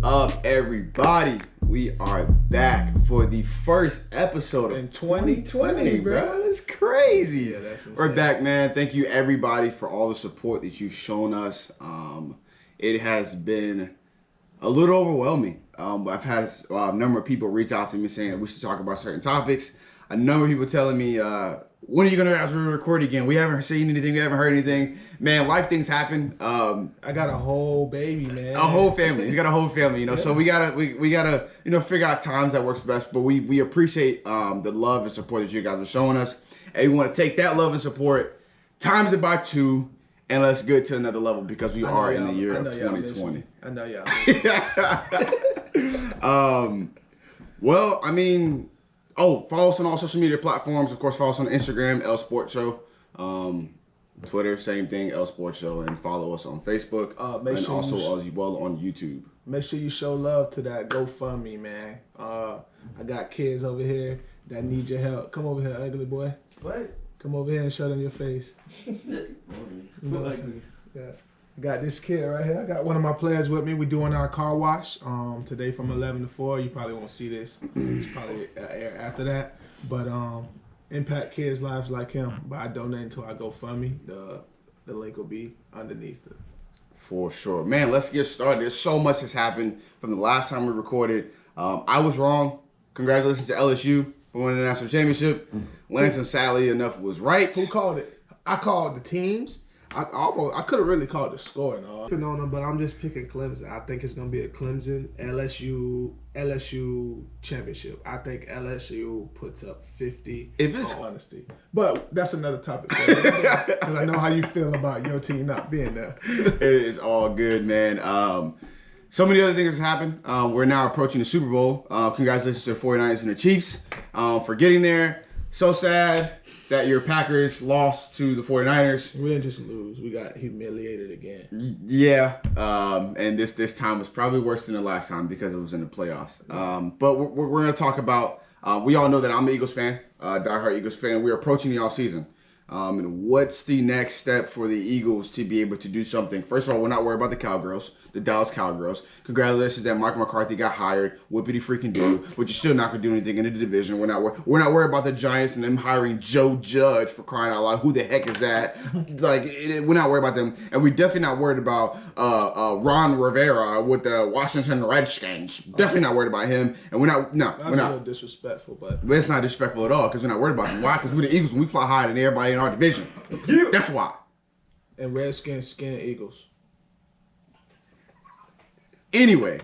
up, everybody? We are back for the first episode of 2020, bro. It's crazy. Yeah, that's insane. We're back, man. Thank you, everybody, for all the support that you've shown us. It has been a little overwhelming. I've had a number of people reach out to me saying that we should talk about certain topics. A number of people telling me, when are you going to actually record again? We haven't seen anything. We haven't heard anything. Man, life things happen. I got a whole baby, man. A whole family. He's got a whole family, you know. Yeah. So we gotta, figure out times that works best. But we appreciate the love and support that you guys are showing us. And we want to take that love and support, times it by 2, and let's get to another level because we are in the year of 2020. I know y'all. Well, I mean, follow us on all social media platforms. Of course, follow us on Instagram, L Sports Show. Twitter, same thing, L Sports Show, and follow us on Facebook, and also as well on YouTube. Make sure you show love to that GoFundMe, man. I got kids over here that need your help. Come over here, ugly boy. What? Come over here and show them your face. Yeah. I got this kid right here. I got one of my players with me. We're doing our car wash today from 11 to 4. You probably won't see this. It's probably air after that. But impact kids' lives like him by donating to our GoFundMe. The link will be underneath it. For sure. Man, let's get started. There's so much that's happened from the last time we recorded. I was wrong. Congratulations to LSU for winning the national championship. Lance and Sally enough was right. Who called it? I called the teams. I could have really called the score and all. On them, but I'm just picking Clemson. I think it's gonna be a Clemson LSU championship. I think LSU puts up 50. If it's honesty, but that's another topic because I know how you feel about your team not being there. It is all good, man. So many other things have happened. We're now approaching the Super Bowl. Congratulations to the 49ers and the Chiefs for getting there. So sad that your Packers lost to the 49ers. We didn't just lose. We got humiliated again. Yeah. And this time was probably worse than the last time because it was in the playoffs. But we're going to talk about, we all know that I'm an Eagles fan, diehard Eagles fan. We're approaching the offseason. And what's the next step for the Eagles to be able to do something? First of all, we're not worried about the Cowgirls, the Dallas Cowgirls. Congratulations that Mike McCarthy got hired. Whoopity freaking do. But you're still not going to do anything in the division. We're not worried about the Giants and them hiring Joe Judge, for crying out loud. Who the heck is that? We're not worried about them. And we're definitely not worried about Ron Rivera with the Washington Redskins. Definitely not worried about him. And we're not. That's a little disrespectful, but it's not disrespectful at all because we're not worried about them. Why? Because we're the Eagles and we fly higher than everybody in our division. Yeah. That's why. And Redskins skin Eagles. Anyway,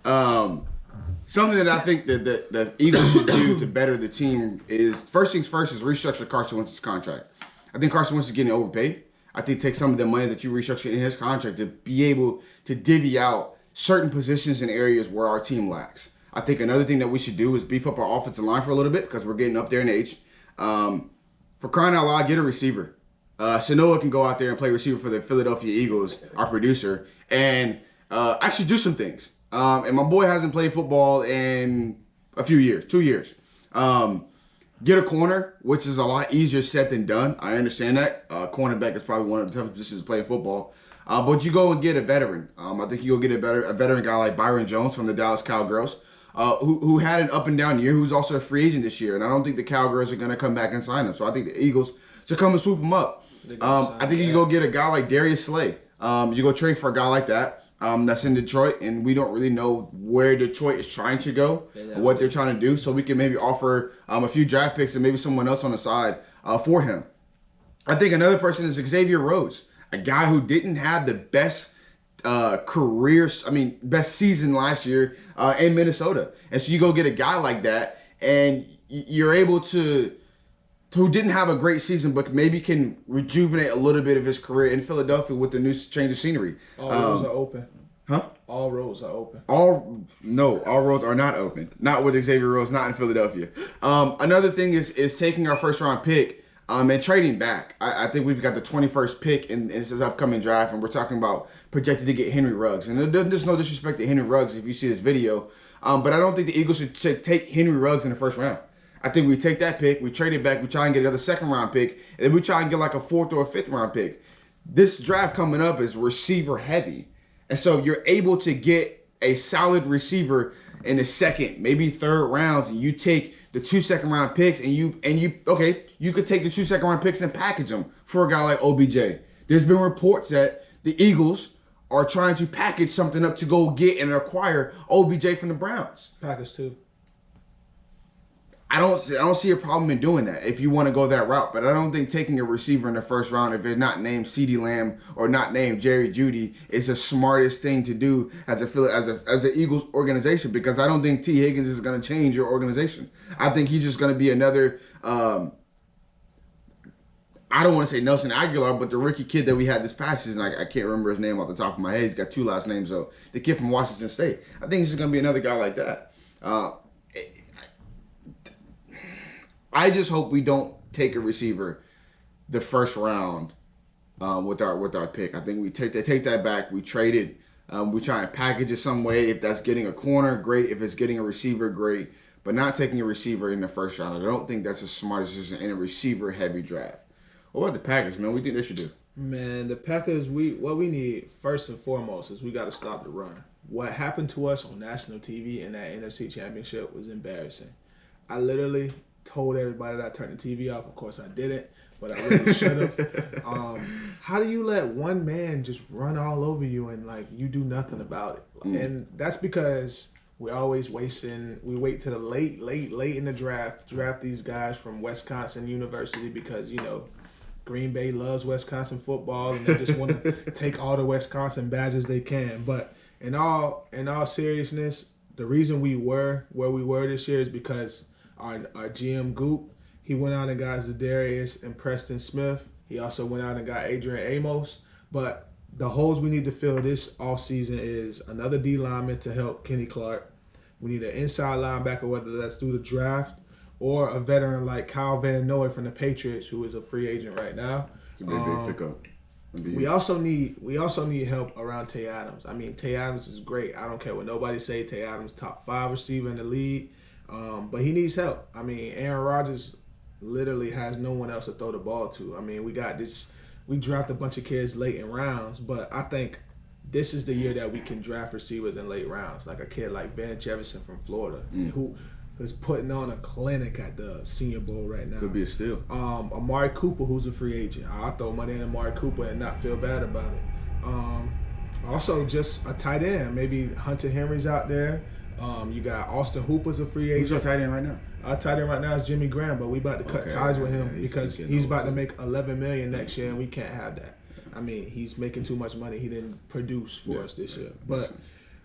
something that I think that the Eagles should do to better the team is, first things first, is restructure Carson Wentz's contract. I think Carson Wentz is getting overpaid. I think take some of the money that you restructured in his contract to be able to divvy out certain positions and areas where our team lacks. I think another thing that we should do is beef up our offensive line for a little bit because we're getting up there in age. For crying out loud, get a receiver. Sanoa can go out there and play receiver for the Philadelphia Eagles, our producer, and actually do some things. And my boy hasn't played football in a few years, 2 years. Get a corner, which is a lot easier said than done. I understand that. Cornerback is probably one of the toughest positions to play in football. But you go and get a veteran. I think you go get a veteran guy like Byron Jones from the Dallas Cowgirls. Who had an up and down year, who's also a free agent this year. And I don't think the Cowgirls are going to come back and sign him. So I think the Eagles should come and swoop him up. I think you go get a guy like Darius Slay. You go trade for a guy like that that's in Detroit. And we don't really know where Detroit is trying to go, or what they're trying to do. So we can maybe offer a few draft picks and maybe someone else on the side for him. I think another person is Xavier Rhodes, a guy who didn't have the best best season last year in Minnesota. And so you go get a guy like that and you're able to, who didn't have a great season, but maybe can rejuvenate a little bit of his career in Philadelphia with the new change of scenery. All roads are open. Huh? All roads are open. All roads are not open. Not with Xavier Rhodes, not in Philadelphia. Another thing is taking our first round pick and trading back. I think we've got the 21st pick in this upcoming draft, and we're talking about projected to get Henry Ruggs. And there's no disrespect to Henry Ruggs if you see this video, but I don't think the Eagles should take Henry Ruggs in the first round. I think we take that pick, we trade it back, we try and get another second round pick, and then we try and get like a 4th or a 5th round pick. This draft coming up is receiver heavy. And so you're able to get a solid receiver in the second, maybe third rounds, and you take the 2 second-round picks, and you could take the 2 second-round picks and package them for a guy like OBJ. There's been reports that the Eagles are trying to package something up to go get and acquire OBJ from the Browns. Packers too. I don't see a problem in doing that if you want to go that route, but I don't think taking a receiver in the first round, if it's not named CeeDee Lamb or not named Jerry Jeudy, is the smartest thing to do as an Eagles organization, because I don't think T. Higgins is going to change your organization. I think he's just going to be another. I don't want to say Nelson Aguilar, but the rookie kid that we had this past season, I can't remember his name off the top of my head. He's got 2 last names though. The kid from Washington State. I think he's just going to be another guy like that. I just hope we don't take a receiver the first round with our pick. I think we take that back. We trade it. We try and package it some way. If that's getting a corner, great. If it's getting a receiver, great. But not taking a receiver in the first round. I don't think that's a smart decision in a receiver-heavy draft. What about the Packers, man? What do you think they should do? Man, the Packers, what we need first and foremost is we got to stop the run. What happened to us on national TV in that NFC Championship was embarrassing. I literally told everybody that I turned the TV off. Of course, I didn't, but I really should have. How do you let one man just run all over you and like you do nothing about it? And that's because we're always wasting. We wait to the late in the draft these guys from Wisconsin University because Green Bay loves Wisconsin football and they just want to take all the Wisconsin badges they can. But in all seriousness, the reason we were where we were this year is because our GM Goop, he went out and got Zadarius and Preston Smith. He also went out and got Adrian Amos. But the holes we need to fill this offseason is another D lineman to help Kenny Clark. We need an inside linebacker, whether that's through the draft or a veteran like Kyle Van Noy from the Patriots, who is a free agent right now. It's a big pickup. We also need help around Tay Adams. I mean, Tay Adams is great. I don't care what nobody say. Tay Adams top 5 receiver in the league, but he needs help. I mean, Aaron Rodgers literally has no one else to throw the ball to. I mean, we draft a bunch of kids late in rounds, but I think this is the year that we can draft receivers in late rounds, like a kid like Van Jefferson from Florida, who is putting on a clinic at the Senior Bowl right now. Could be a steal. Amari Cooper, who's a free agent. I'll throw money in Amari Cooper and not feel bad about it. Also, just a tight end. Maybe Hunter Henry's out there. You got Austin Hooper's a free agent. Who's your tight end right now? Our tight end right now is Jimmy Graham, but we about to cut ties with him because he's about to make $11 million next year, and we can't have that. I mean, he's making too much money. He didn't produce for us this year. But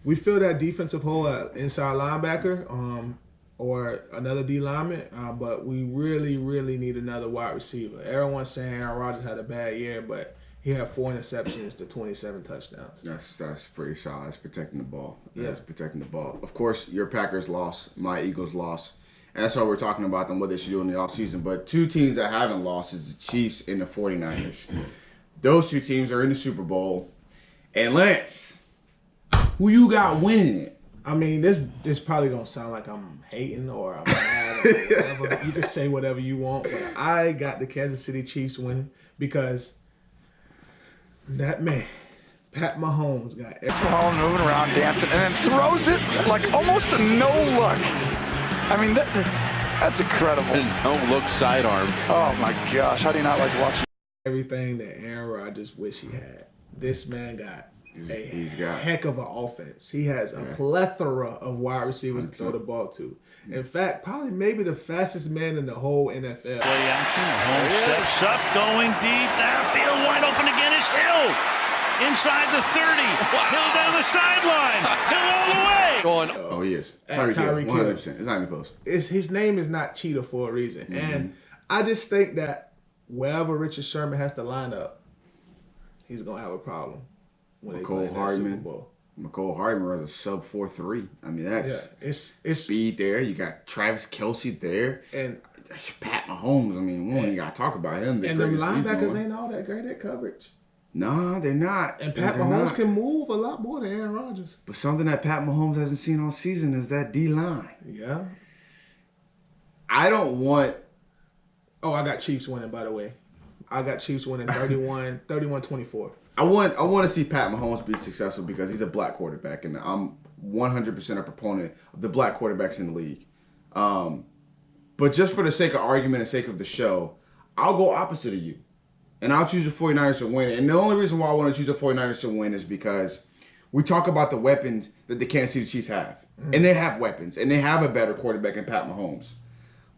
we fill that defensive hole at inside linebacker or another D lineman, but we really, really need another wide receiver. Everyone's saying Aaron Rodgers had a bad year, but he had 4 interceptions to 27 touchdowns. That's pretty solid. That's protecting the ball. Yeah. That's protecting the ball. Of course, your Packers lost. My Eagles lost. And that's why we're talking about them, what they should do in the offseason. But 2 teams that haven't lost is the Chiefs and the 49ers. Those 2 teams are in the Super Bowl. And Lance, who you got winning it? I mean, this probably gonna sound like I'm hating or I'm mad or whatever. You can say whatever you want, but I got the Kansas City Chiefs winning because that man, Pat Mahomes, got Mahomes moving around, dancing, and then throws it like almost a no-look. I mean, that's incredible. No-look sidearm. Oh, my gosh. How do you not like watching? Everything that Aaron Rodgers wish he had. This man got He's got heck of an offense. He has a plethora of wide receivers to throw the ball to. In fact, probably maybe the fastest man in the whole NFL. Play action. Mahomes steps up, going deep. Downfield, wide open again is Hill. Inside the 30. Hill down the sideline. Hill all the way. Oh, he is. Tyreek Hill. 100%. It's not even close. His name is not Cheetah for a reason. And I just think that wherever Richard Sherman has to line up, he's going to have a problem when they play in that Super Bowl. McCole Hardman runs a sub 4.3. I mean, that's it's speed there. You got Travis Kelce there. And Pat Mahomes. I mean, you got to talk about him. And them linebackers ain't all that great at coverage. No, they're not. And Pat Mahomes can move a lot more than Aaron Rodgers. But something that Pat Mahomes hasn't seen all season is that D-line. Yeah. I don't want... Oh, I got Chiefs winning, by the way. I got Chiefs winning 31-24. I want to see Pat Mahomes be successful because he's a black quarterback, and I'm 100% a proponent of the black quarterbacks in the league. But just for the sake of argument and sake of the show, I'll go opposite of you. And I'll choose the 49ers to win. And the only reason why I want to choose the 49ers to win is because we talk about the weapons that the Kansas City Chiefs have. Mm-hmm. And they have weapons. And they have a better quarterback in Pat Mahomes.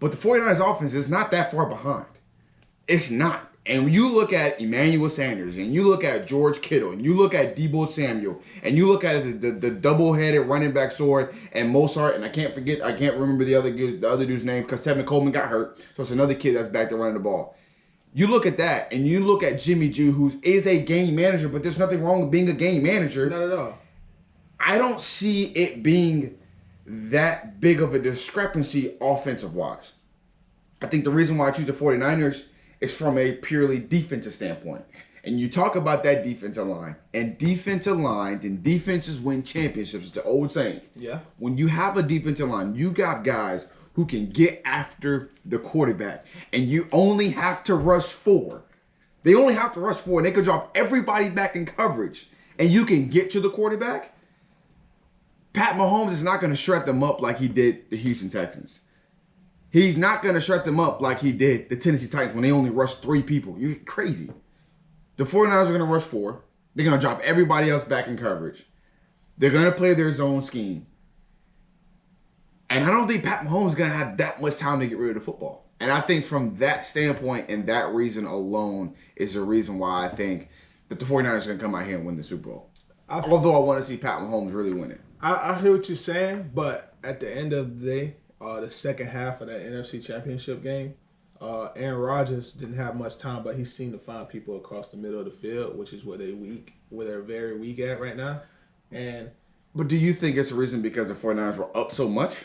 But the 49ers offense is not that far behind. It's not. And when you look at Emmanuel Sanders, and you look at George Kittle, and you look at Deebo Samuel, and you look at the double-headed running back sword and Mozart, and I can't remember the other dude's name because Tevin Coleman got hurt. So it's another kid that's back there running the ball. You look at that, and you look at Jimmy G, who is a game manager, but there's nothing wrong with being a game manager. Not at all. I don't see it being that big of a discrepancy offensive-wise. I think the reason why I choose the 49ers is from a purely defensive standpoint. And you talk about that defensive line, and defensive lines and defenses win championships. It's the old saying. Yeah. When you have a defensive line, you got guys who can get after the quarterback, and you only have to rush 4. They only have to rush 4, and they could drop everybody back in coverage, and you can get to the quarterback. Pat Mahomes is not going to shred them up like he did the Houston Texans. He's not going to shred them up like he did the Tennessee Titans when they only rushed 3 people. You're crazy. The 49ers are going to rush 4. They're going to drop everybody else back in coverage. They're going to play their zone scheme. And I don't think Pat Mahomes is going to have that much time to get rid of the football. And I think from that standpoint and that reason alone is the reason why I think that the 49ers are going to come out here and win the Super Bowl. Although I want to see Pat Mahomes really win it. I hear what you're saying, but at the end of the day, the second half of that NFC Championship game, Aaron Rodgers didn't have much time, but he seemed to find people across the middle of the field, which is where they're very weak at right now. But do you think it's a reason because the 49ers were up so much?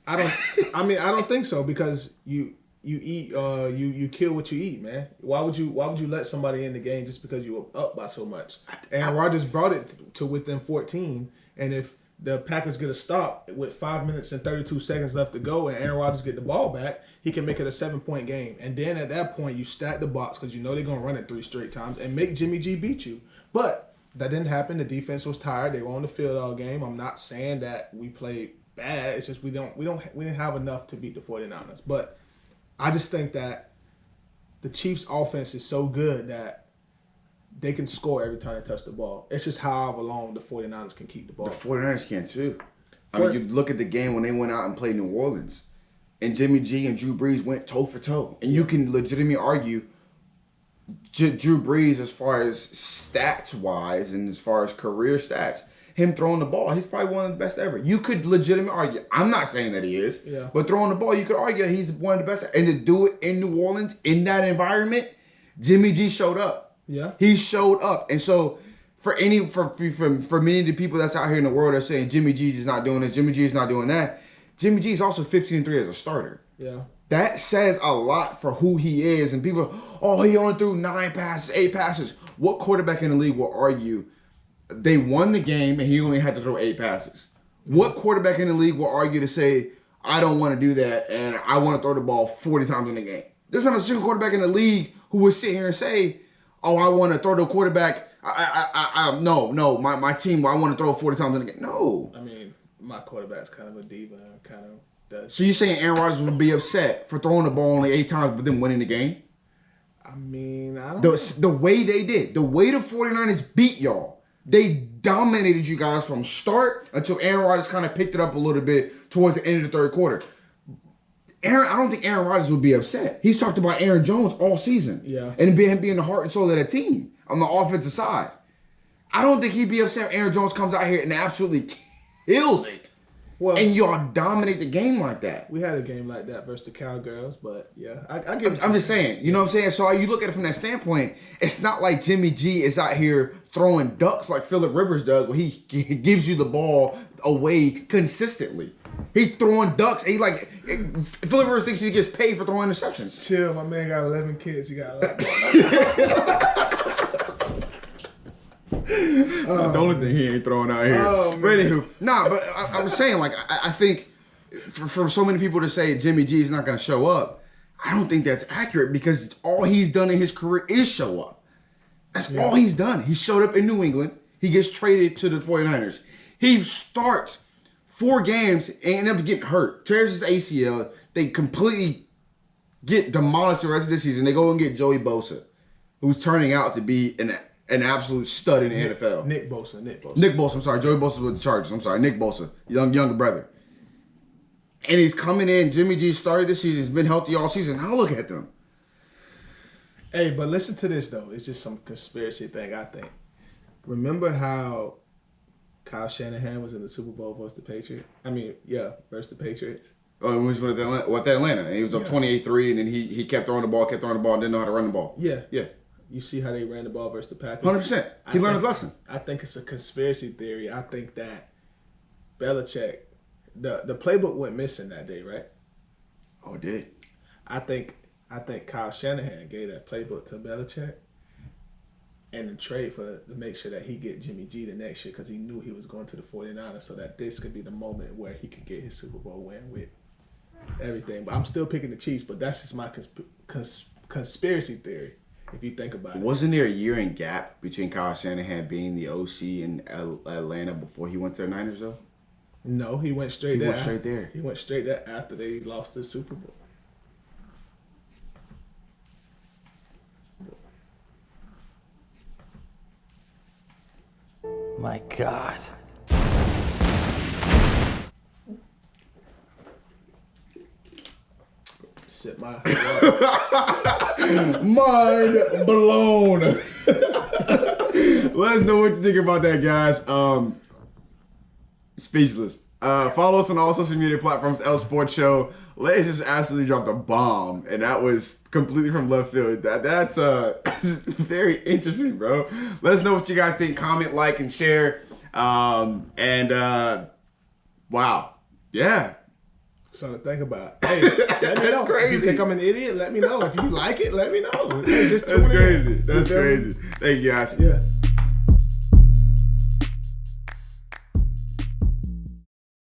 I don't think so, because you eat you kill what you eat, man. Why would you let somebody in the game just because you were up by so much? Aaron Rodgers brought it to within 14, and if the Packers get a stop with 5 minutes and 32 seconds left to go and Aaron Rodgers get the ball back, he can make it a 7-point game. And then at that point, you stack the box because you know they're going to run it 3 straight times and make Jimmy G beat you. But that didn't happen. The defense was tired. They were on the field all game. I'm not saying that we played bad. It's just we didn't have enough to beat the 49ers. But I just think that the Chiefs' offense is so good that they can score every time they touch the ball. It's just however long the 49ers can keep the ball. The 49ers can too. I mean, you look at the game when they went out and played New Orleans, and Jimmy G and Drew Brees went toe for toe. And you can legitimately argue Drew Brees, as far as stats-wise and as far as career stats, him throwing the ball, he's probably one of the best ever. You could legitimately argue. I'm not saying that he is, but throwing the ball, you could argue that he's one of the best. And to do it in New Orleans, in that environment, Jimmy G showed up. Yeah, he showed up, and so for many of the people that's out here in the world that's saying Jimmy G is not doing this, Jimmy G is not doing that, Jimmy G is also 15-3 as a starter. Yeah, that says a lot for who he is. And people, he only threw 9 passes, 8 passes. What quarterback in the league will argue they won the game and he only had to throw 8 passes? What quarterback in the league will argue to say I don't want to do that and I want to throw the ball 40 times in the game? There's not a single quarterback in the league who would sit here and say, I want to throw the quarterback. No, my team, I want to throw 40 times in the game. No. I mean, my quarterback's kind of a diva. Kind of does. So you're saying Aaron Rodgers would be upset for throwing the ball only 8 times but then winning the game? I mean, I don't know. The way they did, the way the 49ers beat y'all, they dominated you guys from start until Aaron Rodgers kind of picked it up a little bit towards the end of the third quarter. I don't think Aaron Rodgers would be upset. He's talked about Aaron Jones all season. Yeah. And him being the heart and soul of that team on the offensive side. I don't think he'd be upset if Aaron Jones comes out here and absolutely kills it. Well, and y'all dominate the game like that. We had a game like that versus the Cowgirls, but yeah, I get. I'm just saying, you know what I'm saying? So you look at it from that standpoint, it's not like Jimmy G is out here throwing ducks like Phillip Rivers does, where he gives you the ball away consistently. He throwing ducks. Phillip Rivers thinks he gets paid for throwing interceptions. Chill, my man got 11 kids. He got a lot. The only thing he ain't throwing out here. But anywho, but I'm saying, I think for so many people to say Jimmy G is not going to show up, I don't think that's accurate because all he's done in his career is show up. That's all he's done. He showed up in New England. He gets traded to the 49ers. He starts 4 games and ends up getting hurt. Tears his ACL. They completely get demolished the rest of the season. They go and get Joey Bosa, who's turning out to be an absolute stud in the NFL. Nick Bosa. I'm sorry. Joey Bosa's with the Chargers. I'm sorry. Nick Bosa, younger brother. And he's coming in. Jimmy G started this season. He's been healthy all season. Now look at them. Hey, but listen to this, though. It's just some conspiracy thing, I think. Remember how Kyle Shanahan was in the Super Bowl versus the Patriots? Versus the Patriots. Oh, he was with Atlanta. And he was up 28-3, and then he kept throwing the ball, and didn't know how to run the ball. Yeah. Yeah. You see how they ran the ball versus the Packers? 100%. He learned his lesson. I think it's a conspiracy theory. I think that Belichick, the playbook went missing that day, right? Oh, it did. I think Kyle Shanahan gave that playbook to Belichick and in trade to make sure that he get Jimmy G the next year because he knew he was going to the 49ers so that this could be the moment where he could get his Super Bowl win with everything. But I'm still picking the Chiefs, but that's just my conspiracy theory. If you think about it. Wasn't there a year in gap between Kyle Shanahan being the OC in Atlanta before he went to the Niners, though? No, he went straight there. He went straight there after they lost the Super Bowl. My God. Sip my mind blown. Let us know what you think about that, guys. Speechless. Follow us on all social media platforms, L Sports Show. Lay just absolutely dropped a bomb, and that was completely from left field. That's very interesting, bro. Let us know what you guys think. Comment, like, and share. Wow, yeah. Something to think about. Hey, let me know. Crazy. If you think I'm an idiot, let me know. If you like it, let me know. Hey, just That's tune crazy. in. That's crazy. Thank you, guys. Yeah.